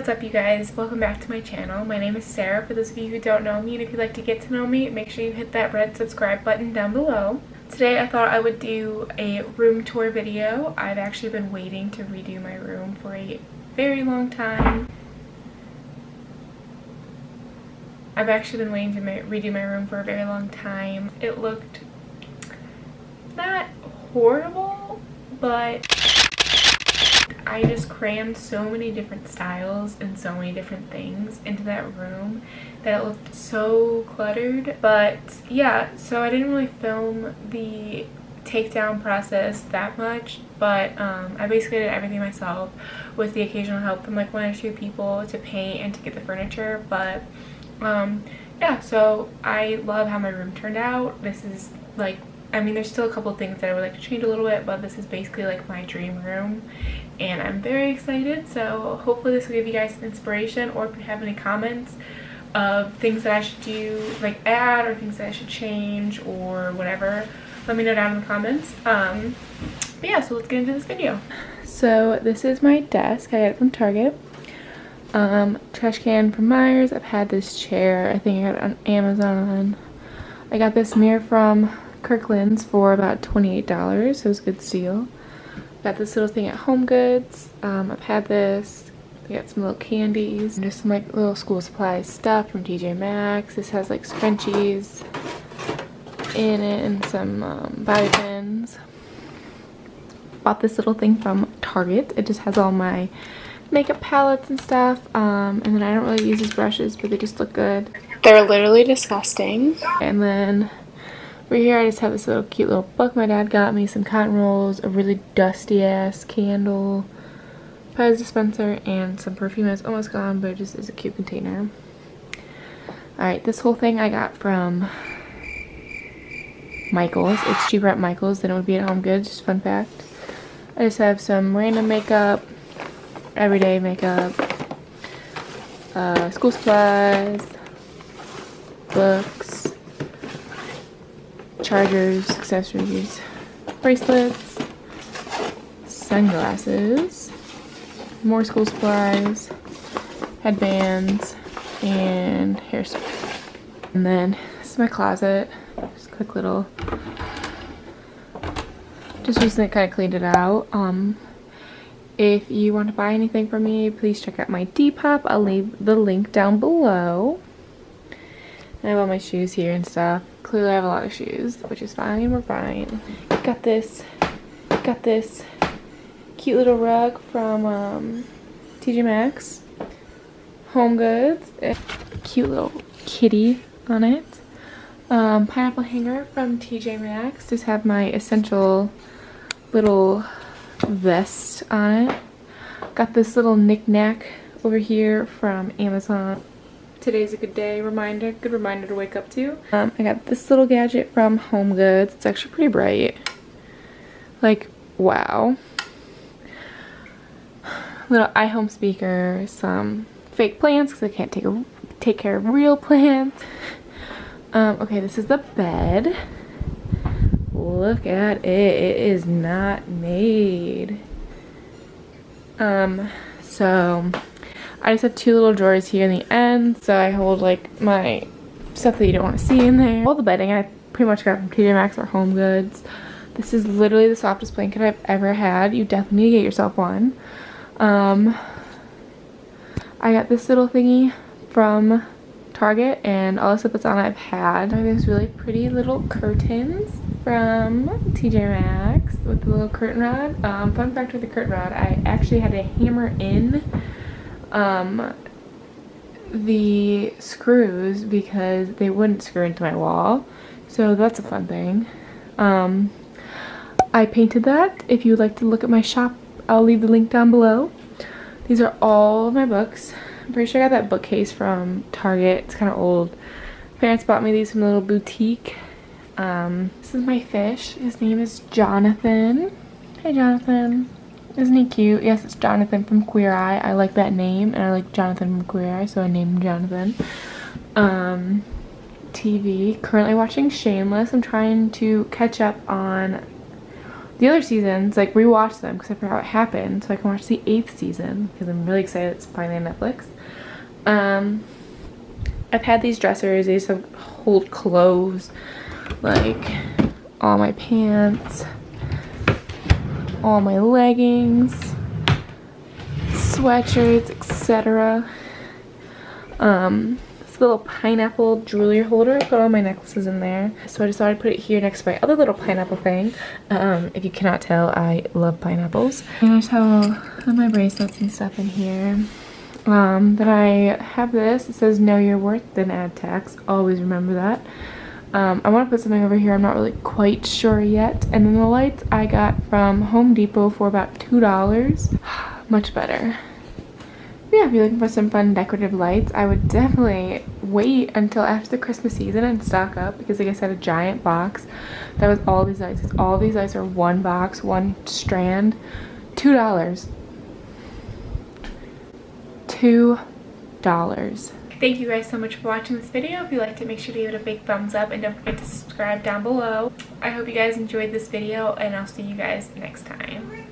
what's up you guys? Welcome back to my channel. My name is Sarah, for those of you who don't know me, and if you'd like to get to know me, make sure you hit that red subscribe button down below. Today I thought I would do a room tour video. I've actually been waiting to redo my room for a very long time. Redo my room for a very long time. It looked not horrible, but I just crammed so many different styles and so many different things into that room that it looked so cluttered. But yeah, so I didn't really film the takedown process that much, but I basically did everything myself with the occasional help from like one or two people to paint and to get the furniture. But yeah, so I love how my room turned out. This is like, I mean, there's still a couple things that I would like to change a little bit, but this is basically like my dream room and I'm very excited. So hopefully this will give you guys some inspiration, or if you have any comments of things that I should do, like add, or things that I should change or whatever, let me know down in the comments. But yeah, so let's get into this video. So this is my desk. I got it from Target. Trash can from Myers. I've had this chair, I think I got it on Amazon. I got this mirror from Kirkland's for about $28, so it was a good steal. Got this little thing at Home Goods. I've had this. I got some little candies and just some like little school supplies stuff from TJ Maxx. This has like scrunchies in it and some bobby pins. Bought this little thing from Target. It just has all my makeup palettes and stuff, and then I don't really use these brushes, but they just look good. They're literally disgusting. And then over here I just have this little cute little book my dad got me, some cotton rolls, a really dusty ass candle, Pez dispenser, and some perfume that's almost gone, but it just is a cute container. Alright, this whole thing I got from Michael's. It's cheaper at Michael's than it would be at Home Goods, just fun fact. I just have some random makeup, everyday makeup, school supplies, books, chargers, accessories, bracelets, sunglasses, more school supplies, headbands, and hair stuff. And then this is my closet. Just a quick little, just recently kind of cleaned it out. If you want to buy anything from me, please check out my Depop. I'll leave the link down below. I have all my shoes here and stuff. Clearly I have a lot of shoes, which is fine. We're fine. Got this cute little rug from TJ Maxx. Home Goods. Cute little kitty on it. Pineapple hanger from TJ Maxx. Just have my essential little vest on it. Got this little knick-knack over here from Amazon. Today's a good day reminder, good reminder to wake up to. I got this little gadget from Home Goods. It's actually pretty bright. Like, wow. Little iHome speaker, some fake plants because I can't take care of real plants. Okay, this is the bed. Look at it. It is not made. So I just have two little drawers here in the end, so I hold like my stuff that you don't want to see in there. All the bedding I pretty much got from TJ Maxx or Home Goods. This is literally the softest blanket I've ever had. You definitely need to get yourself one. I got this little thingy from Target, and all the stuff that's on it I've had. I have these really pretty little curtains from TJ Maxx with the little curtain rod. Fun fact with the curtain rod, I actually had to hammer in the screws because they wouldn't screw into my wall, so that's a fun thing. I painted that. If you would like to look at my shop, I'll leave the link down below. These are all of my books. I'm pretty sure I got that bookcase from Target. It's kind of old. Parents bought me these from a little boutique. This is my fish. His name is Jonathan. Hey Jonathan. Isn't he cute? Yes, it's Jonathan from Queer Eye. I like that name, and I like Jonathan from Queer Eye, so I named him Jonathan. TV. Currently watching Shameless. I'm trying to catch up on the other seasons, like rewatch them because I forgot what happened, so I can watch the 8th season because I'm really excited it's finally on Netflix. I've had these dressers. They just hold clothes, like all my pants, all my leggings, sweatshirts, etc. This little pineapple jewelry holder. I put all my necklaces in there. So I just thought I'd put it here next to my other little pineapple thing. If you cannot tell, I love pineapples. And I just have all my bracelets and stuff in here. Then I have this. It says know your worth, then add tax. Always remember that. I want to put something over here. I'm not really quite sure yet. And then the lights I got from Home Depot for about $2. Much better. Yeah, if you're looking for some fun decorative lights, I would definitely wait until after the Christmas season and stock up because, like I said, a giant box that was all these lights. All these lights are one box, one strand, $2. $2. Thank you guys so much for watching this video. If you liked it, make sure to give it a big thumbs up and don't forget to subscribe down below. I hope you guys enjoyed this video and I'll see you guys next time.